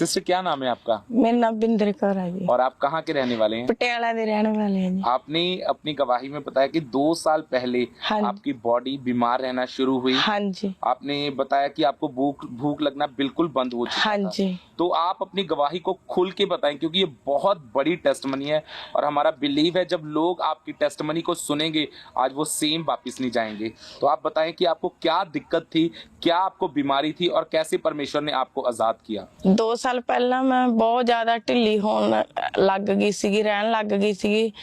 Sister क्या नाम है आपका? मेरा नाम बिंदर कौर है जी। और आप कहाँ के रहने वाले हैं? पटियाला के रहने वाले हैं जी। आपने अपनी गवाही में बताया कि 2 साल पहले हाँ जी। आपकी बॉडी बीमार रहना शुरू हुई। हाँ जी। आपने बताया कि आपको भूख लगना बिल्कुल बंद हो चुका हाँ था। जी। तो आप अपनी गवाही को खुल के बताएं, क्योंकि ये बहुत बड़ी टेस्टमनी है और हमारा बिलीव है जब लोग आपकी टेस्टमनी को सुनेंगे आज वो सेम वापस नहीं जाएंगे। तो आप बताएं कि आपको क्या दिक्कत थी, क्या आपको बीमारी थी और कैसे परमेश्वर ने आपको आजाद किया? 2 साल पहला मैं बहुत ज्यादा ढिल्ली होने लग गई सी, रहन लग गई सी।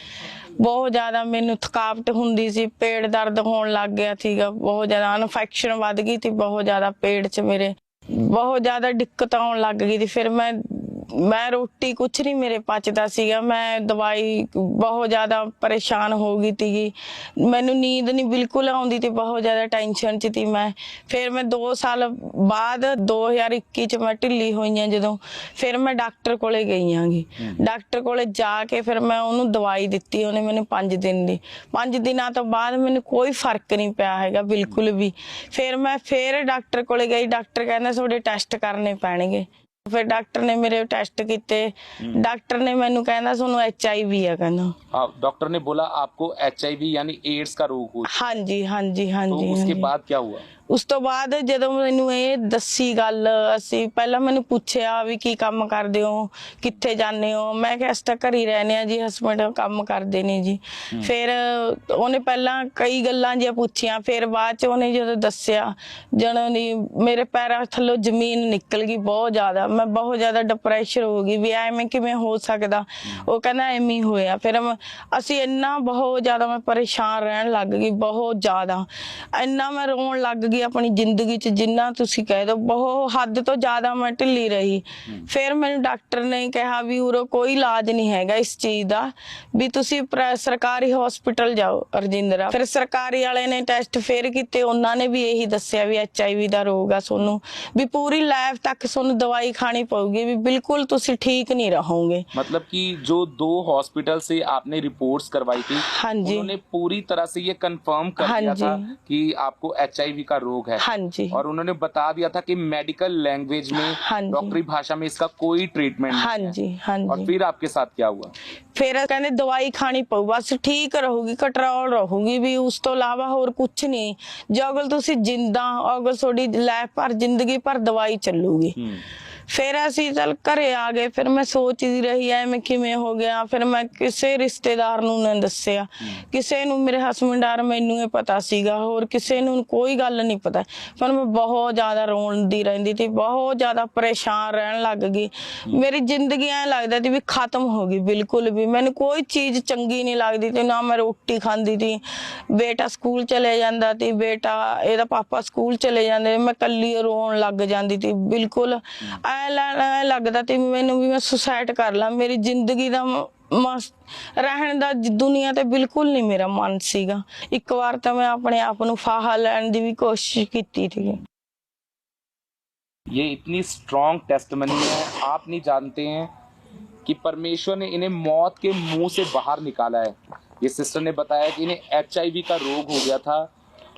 बहुत ज्यादा मैनू थकावट हुंदी सी, पेट दर्द होने लग गया थीगा, बहुत ज्यादा इन्फेक्शन वध गई थी, बहुत ज्यादा पेट च मेरे बहुत ज्यादा दिक्कत आने लग गई थी। फिर मैं रोटी कुछ नहीं मेरे पचदा सीगा, मैं दवाई बहुत ज्यादा परेशान हो गई थी, मैनू नींद नहीं बिल्कुल आउंदी थी, बहुत ज्यादा टेंशन च थी मैं। फिर मैं 2 साल बाद 2021 च मैं ढिल्ली होई हां जदों, फिर मैं डॉक्टर कोले गई आंगी। डॉक्टर कोले जाके फिर मैं उन्होंने दवाई दित्ती, उन्हें मैनू 5 दिन दी। 5 दिनों तो बाद मैनू कोई फर्क नहीं पिया हैगा बिल्कुल भी। फिर मैं डॉक्टर कोले गई, डॉक्टर कहंदा तुहाडे टेस्ट करने पैणगे। फिर डॉक्टर ने मेरे टेस्ट किए, डॉक्टर ने मैनू कहना तुहानू HIV है कहना। डॉक्टर ने बोला आपको HIV यानी एड्स का रोग हो। हाँ जी हाँ जी हाँ तो जी। उसके बाद क्या हुआ? उस तो बाद जदों मैनू ये दसी गल, असी पहला मैनू पूछया भी की काम करदे हो, कित्थे जाने हो, मैं कहा अस तां घर ही रहने आ जी, हसबैंड काम करदे ने जी। फिर उन्हें पहला कई गल्लां जिहां पूछियां, फिर बाद च उन्हें जदों दस्सिया जदों दी मेरे पैरां थल्लों जमीन निकल गई बहुत ज्यादा, मैं बहुत ज्यादा डिप्रैशन हो गई भी एवें किवें हो सकदा। वो कहना एवें ही होया। फिर असी इन्ना बहुत ज्यादा मैं परेशान रहन लग गई, बहुत ज्यादा इन्ना मैं रोन लग गई अपनी जिंदगी च, जिन्ना तुसी कह दो बहुत हद तो ज्यादा मैं ढिल्ली रही। फिर मैंने डॉक्टर ने कहा भी उरो कोई इलाज नहीं हैगा इस चीज दा, भी तुसी सरकारी हॉस्पिटल जाओ रजिंदरा। फिर सरकारी वाले ने टेस्ट फिर किते, उन्होंने भी यही दस्सिया भी HIV दा रोग आ सोनू, भी पूरी लाइफ तक सोनू दवाई खानी पऊगी, भी बिल्कुल तुसी ठीक नहीं रहोगे। मतलब कि जो 2 हॉस्पिटल से आपने रिपोर्ट्स करवाई थी, हाँ जी। उन्होंने पूरी तरह से ये कंफर्म कर हाँ दिया जी। था कि आपको HIV का रोग है। हाँ जी। और उन्होंने बता दिया था कि मेडिकल लैंग्वेज में, हाँ जी। डॉक्टरी भाषा में इसका कोई ट्रीटमेंट हाँ नहीं है। जी हाँ जी। और फिर आपके साथ क्या हुआ? फिर कहने दवाई खानी पऊ, बस ठीक रहूगी, कंट्रोल रहूगी, भी उस तो इलावा होर कुछ नहीं। जो अगर तुसी जिंदा अगर थोड़ी लाइफ भर जिंदगी भर दवाई चलूगी। फिर असी चल घरे आ गए, फिर मैं सोचती रही एवें किवें हो गया। फिर मैं किसी रिश्तेदार नूं नहीं दस्सिया, किसी नूं मेरे हसबैंड आर मैनू ये पता सीगा, होर किसी नूं कोई गल नहीं पता। पर मैं बहुत ज्यादा रोंदी रहिंदी थी, बहुत ज्यादा परेशान रहन लग गई। मेरी जिंदगी ऐ लगदा थी भी खत्म हो गई बिल्कुल भी, मैनू कोई चीज चंगी नहीं लगदी थी, ना मैं रोटी खांदी थी। बेटा स्कूल चले जांदा थी, बेटा एदा पापा स्कूल चले जांदे, मैं कल्ली रोन लग जांदी थी बिल्कुल। ऐ लगदा ती मैनू भी मैं सुसाइड कर ला, मेरी जिंदगी दा रहन दा दुनिया ते बिल्कुल नहीं मेरा मन सीगा। एक बार तो मैं अपने आप नू फाहा लैण दी भी कोशिश कीती थी। ये इतनी स्ट्रॉन्ग टेस्टमनी है, आप नहीं जानते हैं कि परमेश्वर ने इन्हें मौत के मुंह से बाहर निकाला है। ये सिस्टर ने बताया कि इन्हें HIV का रोग हो गया था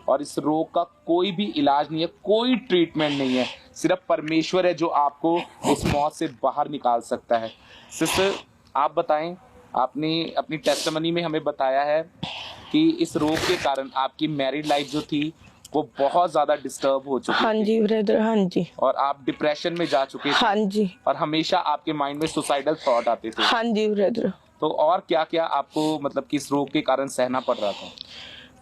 और इस रोग का कोई भी इलाज नहीं है, कोई ट्रीटमेंट नहीं है, सिर्फ परमेश्वर है जो आपको इस मौत से बाहर निकाल सकता है। सिस्टर आप बताएं, आपने अपनी टेस्टमनी में हमें बताया है कि इस रोग के कारण आपकी मैरिड लाइफ जो थी वो बहुत ज्यादा डिस्टर्ब हो चुकी हाँ जी ब्रदर। हाँ जी। और आप डिप्रेशन में जा चुके थे। हाँ जी। और हमेशा आपके माइंड में सुसाइडल थॉट आते थे। हाँ जी ब्रदर। तो और क्या क्या आपको मतलब कि इस रोग के कारण सहना पड़ रहा था?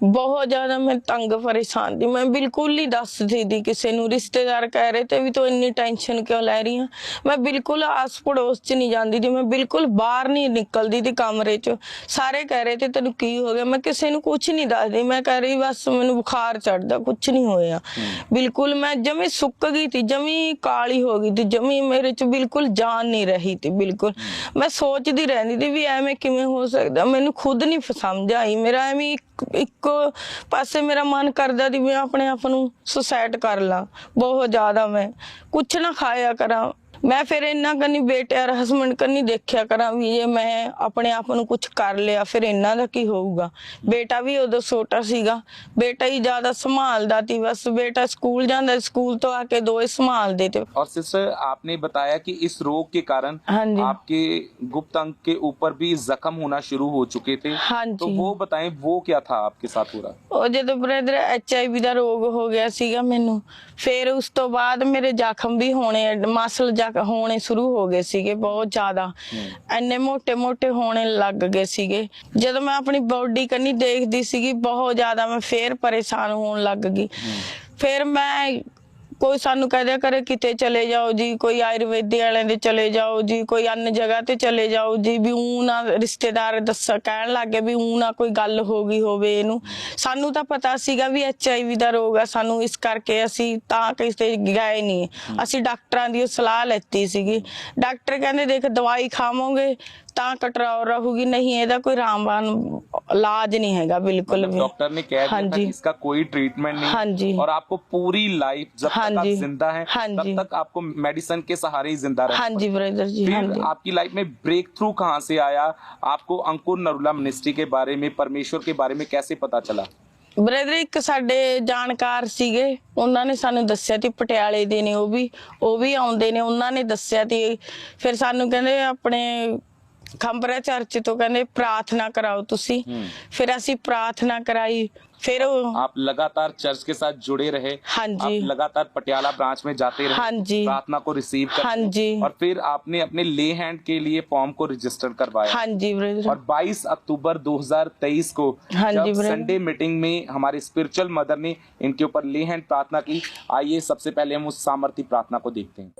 बहुत ज्यादा मैं तंग परेशान थी, मैं बिल्कुल नहीं दसदी थी किसी नूं। रिश्तेदार कह रहे थे भी तो इन्नी टेंशन क्यों लै रही है। मैं बिल्कुल आस पड़ोस च नहीं जाती थी, मैं बिल्कुल बाहर नहीं निकलती थी कमरे च। सारे कह रहे थे तेनू की हो गया, मैं किसी नूं कुछ नहीं दसदी, मैं कह रही बस मैनू बुखार चढ़दा, कुछ नहीं होया। बिल्कुल मैं जमी सुक गई थी, जमी काली हो गई थी, जमी मेरे च बिल्कुल जान नहीं रही थी बिल्कुल। मैं सोचती रहती थी भी एवें किवें हो सकदा, मैनू खुद नहीं समझ आई। मेरा एवें एक पासे मेरा मन करदा दी मैं अपने आप नूं सुसाइड कर ला। बहुत ज्यादा मैं कुछ ना खाया करा, मैं फिर इन्ना कनी बेटे और हस्बैंड कनी देखिया करा भी जे मैं अपने आप ਨੂੰ कुछ कर लिया फिर इन्ना ਦਾ ਕੀ ਹੋਊਗਾ। बेटा भी उदो छोटा ਸੀਗਾ, बेटा ही ज्यादा संभालदा ती, बस बेटा स्कूल जांदा, स्कूल तो आके दोए संभालदे थे। और सिस्टर आपने बताया कि इस रोग के कारण हाँ जी। आपके गुप्त अंग के ऊपर भी जख्म होना शुरू हो चुके थे। हाँ तो जी। वो बताएं वो क्या था आपके साथ हो रहा? ਉਹ ਜਦੋਂ ਬ੍ਰਦਰ HIV ਦਾ ਰੋਗ ਹੋ ਗਿਆ ਸੀਗਾ ਮੈਨੂੰ, ਫਿਰ ਉਸ ਤੋਂ ਬਾਅਦ ਮੇਰੇ ਜ਼ਖਮ ਵੀ ਹੋਣੇ, ਮਸਲ ਹੋਣੇ ਸ਼ੁਰੂ ਹੋ ਗਏ ਸੀਗੇ ਬਹੁਤ ਜ਼ਿਆਦਾ, ਇੰਨੇ ਮੋਟੇ ਮੋਟੇ ਹੋਣੇ ਲੱਗ ਗਏ ਸੀਗੇ। ਜਦੋਂ ਮੈਂ ਆਪਣੀ ਬੋਡੀ ਕੰਨੀ ਦੇਖਦੀ ਸੀਗੀ ਬਹੁਤ ਜ਼ਿਆਦਾ ਮੈਂ ਫੇਰ ਪਰੇਸ਼ਾਨ ਹੋਣ ਲੱਗ ਗਈ। ਫਿਰ ਮੈਂ ਕੋਈ ਸਾਨੂੰ ਕਹਦਿਆ ਕਰੇ ਕਿਤੇ ਚਲੇ ਜਾਓ ਜੀ, ਕੋਈ ਆਯੁਰਵੇਦੀ ਵਾਲਿਆਂ ਦੇ ਚਲੇ ਜਾਓ ਜੀ, ਕੋਈ अन्य ਜਗ੍ਹਾ ਤੇ ਚਲੇ ਜਾਓ ਜੀ, ਵੀ ਊਂ ਨਾ ਰਿਸ਼ਤੇਦਾਰ ਦੱਸ ਕਹਿਣ ਲੱਗ ਗਏ ਵੀ ਊਂ ਨਾ ਕੋਈ ਗੱਲ ਹੋ ਗਈ ਹੋਵੇ ਇਹਨੂੰ। ਸਾਨੂੰ ਤਾਂ ਪਤਾ ਸੀਗਾ ਵੀ HIV ਦਾ ਰੋਗ ਆ ਸਾਨੂੰ, ਇਸ ਕਰਕੇ ਅਸੀਂ ਤਾਂ ਕਿਸੇ ਗਏ ਨਹੀਂ। ਅਸੀਂ ਡਾਕਟਰਾਂ ਦੀ ਸਲਾਹ ਲੈਤੀ ਸੀਗੀ, ਡਾਕਟਰ ਕਹਿੰਦੇ ਦੇਖ ਦਵਾਈ ਖਾਵੋਗੇ ਤਾਂ ਕਟਰਾਓ ਰਹੂਗੀ, ਨਹੀਂ ਇਹਦਾ ਕੋਈ ਰਾਮਬਾਨ इलाज नहीं हैगा बिल्कुल भी। डॉक्टर ने कह दिया था कि इसका कोई ट्रीटमेंट नहीं। हाँ जी। और आपको पूरी लाइफ जब हाँ तक आप जी। जिंदा हैं हाँ तब जी। तक आपको मेडिसिन के सहारे ही जिंदा रहना। हाँ जी ब्रदर जी। हाँ फिर जी। आपकी लाइफ में ब्रेक थ्रू कहाँ से आया? आपको अंकुर नरूला मिनिस्ट्री के बारे में, परमेश्वर के बारे में कैसे पता चला? ਬ੍ਰਦਰ ਇੱਕ ਸਾਡੇ ਜਾਣਕਾਰ ਸੀਗੇ, ਉਹਨਾਂ ਨੇ ਸਾਨੂੰ ਦੱਸਿਆ ਤੀ, ਪਟਿਆਲੇ ਦੇ ਨੇ ਉਹ ਵੀ ਆਉਂਦੇ ਨੇ, ਉਹਨਾਂ ਨੇ ਦੱਸਿਆ ਤੀ। ਫਿਰ ਸਾਨੂੰ ਕਹਿੰਦੇ ਆਪਣੇ ਖੰਬਰਾ ਚਰਚ ਤੋਂ ਕਹਿੰਦੇ ਪ੍ਰਾਰਥਨਾ ਕਰਾਓ ਤੁਸੀਂ। ਫਿਰ ਅਸੀਂ ਪ੍ਰਾਰਥਨਾ ਕਰਾਈ। फिर आप लगातार चर्च के साथ जुड़े रहे। हाँ जी। आप लगातार पटियाला ब्रांच में जाते रहे। हाँ जी। प्रार्थना को रिसीव करते। हाँ जी। और फिर आपने अपने ले हैंड के लिए फॉर्म को रजिस्टर करवाया। हाँ जी ब्रदर। और 22 अक्टूबर 2023 को हाँ जी जब ब्रदर। संडे मीटिंग में हमारे स्पिरिचुअल मदर ने इनके ऊपर ले हैंड प्रार्थना की। आइए सबसे पहले हम उस सामर्थी प्रार्थना को देखते हैं।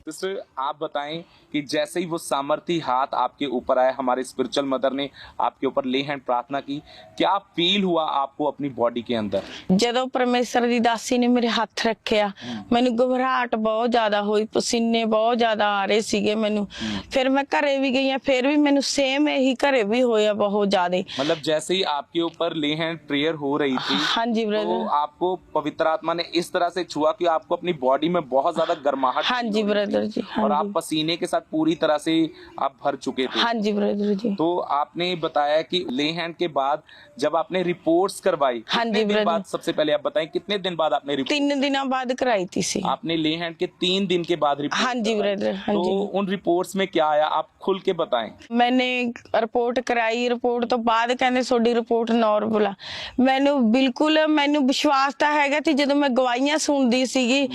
सिस्टर आप बताएं कि जैसे ही वो सामर्थी हाथ आपके ऊपर आया, हमारे स्पिरिचुअल मदर ने आपके ऊपर ले हैंड प्रार्थना की, क्या फील हुआ आपको अपनी बॉडी के अंदर? ਜਦੋਂ ਪਰਮੇਸ਼ਰ ਦੀ ਦਾਸੀ ਨੇ ਮੇਰੇ ਹੱਥ ਰੱਖਿਆ ਮੈਨੂੰ ਘਬਰਾਹਟ ਬਹੁਤ ਜ਼ਿਆਦਾ ਹੋਈ, ਪਸੀਨੇ ਬਹੁਤ ਜ਼ਿਆਦਾ ਆ ਰਹੇ ਸੀਗੇ ਮੈਨੂੰ। ਫਿਰ ਮੈਂ ਘਰੇ ਵੀ ਗਈ, ਫਿਰ ਵੀ ਮੈਨੂੰ सेम ਇਹੀ ਘਰੇ भी ਹੋਇਆ बहुत ज्यादा। मतलब जैसे ही आपके ऊपर ले हैंड प्रेयर हो रही थी, हाँ जी ब्रदर। तो आपको पवित्र आत्मा ने इस तरह से छुआ कि आपको अपनी बॉडी में बहुत ज्यादा गर्माहट। हाँ जी ब्रदर जी। हाँ और जी। आप पसीने के साथ पूरी तरह से आप भर चुके थे। हाँ जी ब्रदर जी। तो आपने बताया कि ले हैंड के बाद जब आपने रिपोर्ट्स करवाई, हाँ कितने जी दिन ब्रदर। बाद, सबसे पहले आप बताएं कितने दिन बाद आपने रिपोर्ट? 3 दिनों बाद कराई थी सी। आपने ले हैंड के 3 दिन के बाद रिपोर्ट? हाँ जी ब्रदर। हाँ तो जी। उन रिपोर्ट्स में क्या आया आप खुल के बताएं। मैंने रिपोर्ट कराई, रिपोर्ट तो बाद कहंदे ਤੁਹਾਡੀ ਰਿਪੋर्ट नॉर्मल आ। ਮੈਨੂੰ ਬਿਲਕੁਲ ਮੈਨੂੰ ਵਿਸ਼ਵਾਸ ਤਾਂ ਹੈਗਾ ਸੀ, ਜਦੋਂ ਮੈਂ ਗਵਾਹੀਆਂ ਸੁਣਦੀ ਸੀਗੀ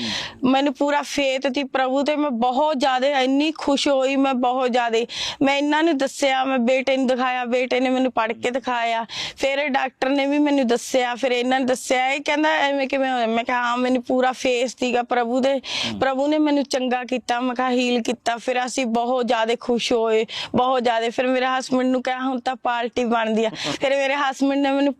ਮੈਨੂੰ ਪੂਰਾ ਫੇਥ ਸੀ ਪ੍ਰਭੂ ਤੇ। ਮੈਂ ਬਹੁਤ ਜ਼ਿਆਦਾ ਇੰਨੀ ਖੁਸ਼ ਹੋਈ, ਮੈਂ ਬਹੁਤ ਜ਼ਿਆਦਾ। ਮੈਂ ਇਹਨਾਂ ਨੂੰ ਦੱਸਿਆ, ਮੈਂ ਬੇਟੇ ਨੂੰ ਦਿਖਾਇਆ, ਬੇਟੇ ਨੇ ਮੈਨੂੰ ਪੜ੍ਹ ਕੇ ਦਿਖਾਇਆ, ਫਿਰ ਡਾਕਟਰ ਨੇ ਵੀ ਮੈਨੂੰ ਦੱਸਿਆ, ਫਿਰ ਇਹਨਾਂ ਨੇ ਦੱਸਿਆ। ਇਹ ਕਹਿੰਦਾ ਐਵੇਂ ਕਿਵੇਂ ਹੋਇਆ? ਮੈਂ ਕਿਹਾ ਹਾਂ ਮੈਨੂੰ ਪੂਰਾ ਫੇਸ ਸੀਗਾ ਪ੍ਰਭੂ ਦੇ, ਪ੍ਰਭੂ ਨੇ ਮੈਨੂੰ ਚੰਗਾ ਕੀਤਾ, ਮੈਂ ਕਿਹਾ ਹੀਲ ਕੀਤਾ। ਫਿਰ ਅਸੀਂ ਬਹੁਤ ਜ਼ਿਆਦਾ ਖੁਸ਼ ਹੋਏ, ਬਹੁਤ ਜ਼ਿਆਦਾ। ਫਿਰ ਮੇਰੇ ਹਸਬੈਂਡ ਨੂੰ ਕਿਹਾ ਹੁਣ ਤਾਂ ਪਾਰਟੀ ਬਣਦੀ ਆ। ਫਿਰ ਮੇਰੇ ਹਸਬੈਂਡ ਨੇ ਮੈਨੂੰ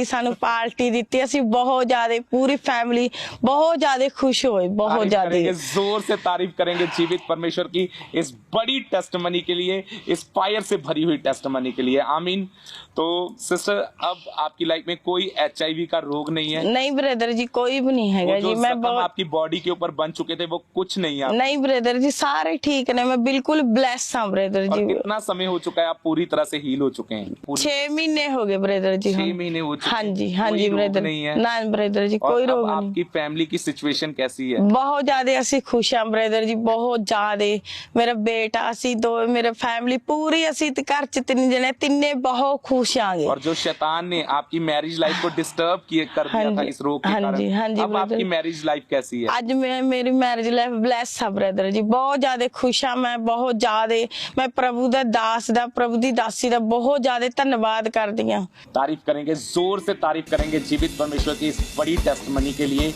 ਸਾਨੂੰ ਪਾਰਟੀ ਦਿੱਤੀ। ਅਸੀਂ ਬਹੁਤ ਜ਼ਿਆਦਾ पूरी फैमिली बहुत ज्यादा खुश हुए, बहुत ज्यादा। जोर से तारीफ करेंगे जीवित परमेश्वर की इस बड़ी टेस्टमनी के लिए, इस फायर से भरी हुई टेस्टमनी के लिए। आमीन। तो सिस्टर अब आपकी लाइफ में कोई HIV का रोग नहीं है? नहीं ब्रदर जी, कोई भी नहीं है जी। मैं बहुत आपकी बॉडी के ऊपर बन चुके थे वो कुछ नहीं है? नहीं ब्रदर जी, सारे ठीक है, मैं बिल्कुल ब्लेस हूँ ब्रदर जी। कितना समय हो चुका है आप पूरी तरह से हील हो चुके हैं? 6 महीने हो गए ब्रदर जी। 6 महीने हो चुके? हाँ जी। हाँ जी ब्रदर। नहीं है ना ब्रदर जी, कोई रोग नहीं। आपकी फैमिली की सिचुएशन कैसी है? बहुत ज्यादा ਅਸੀਂ खुश हैं ब्रदर जी, बहुत ज्यादा। मेरा बेटा, ਅਸੀਂ दो, मेरे फैमिली पूरी, ਅਸੀਂ ਤੇ ਘਰ ਚ 3 जने, ਤਿੰਨੇ बहुत खुश आगे। और जो शैतान ने आपकी मैरिज लाइफ को डिस्टर्ब कर दिया था इस रोग के कारण, हाँ जी अब आपकी मैरिज लाइफ कैसी है? आज मेरी मैरिज लाइफ ब्लेस है ब्रदर जी, बहुत ज्यादा खुश हाँ मैं, बहुत ज्यादा। मैं प्रभु दा दास दा, प्रभु दी दासी दा बहुत ज्यादा धन्यवाद करदी हां। तारीफ करेंगे, जोर से तारीफ करेंगे जीवित परमेश्वर की इस बड़ी टेस्टमनी के लिए।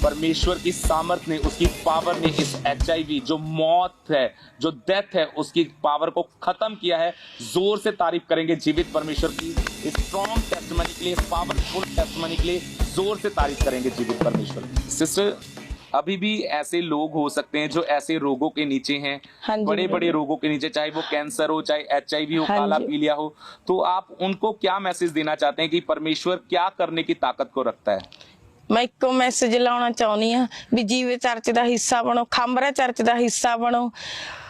परमेश्वर की सामर्थ ने, उसकी पावर ने इस HIV जो मौत है, जो डेथ है, उसकी पावर को खत्म किया है। जोर से तारीफ करेंगे जीवित परमेश्वर की इस स्ट्रॉन्ग टेस्टिमनी के लिए, इस पावरफुल टेस्टिमनी के लिए जोर से तारीफ करेंगे जीवित परमेश्वर की। सिस्टर, अभी भी ऐसे लोग हो सकते हैं जो ऐसे रोगों के नीचे हैं, हाँ जी, बड़े बड़े रोगों के नीचे, चाहे वो कैंसर हो, चाहे HIV हो, हाँ काला जी। पीलिया हो, तो आप उनको क्या मैसेज देना चाहते हैं कि परमेश्वर क्या करने की ताकत को रखता है? मैं इको मैसेज लाना चाहनी हाँ भी जीवे चर्च का हिस्सा बनो, खांबरा चर्च का हिस्सा बनो।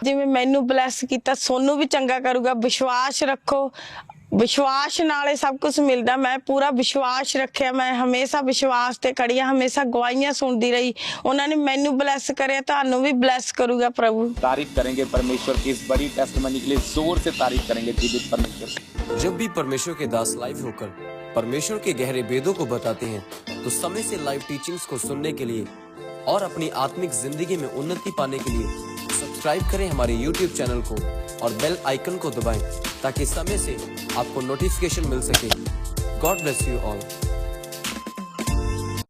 जिवें मैनू ब्लैस किया सोनू भी चंगा करूगा। विश्वास रखो, विश्वास नाले सब कुछ मिलता। मैं पूरा विश्वास रखिया, मैं हमेशा विश्वास ते खड़ी हाँ, हमेशा गवाहियां सुनती रही। उन्होंने मैनू ब्लैस करे, तुहानू भी ब्लैस करूगा प्रभु। तारीफ करेंगे परमेश्वर की इस बड़ी टेस्टिमनी के लिए, जोर से तारीफ करेंगे जीवित परमेश्वर। जब भी परमेश्वर के दास लाइव होकर परमेश्वर के गहरे वेदों को बताते हैं, तो समय से लाइव टीचिंग्स को सुनने के लिए और अपनी आत्मिक जिंदगी में उन्नति पाने के लिए सब्सक्राइब करें हमारे YouTube चैनल को और बेल आइकन को दबाएं, ताकि समय से आपको नोटिफिकेशन मिल सके। God bless you all.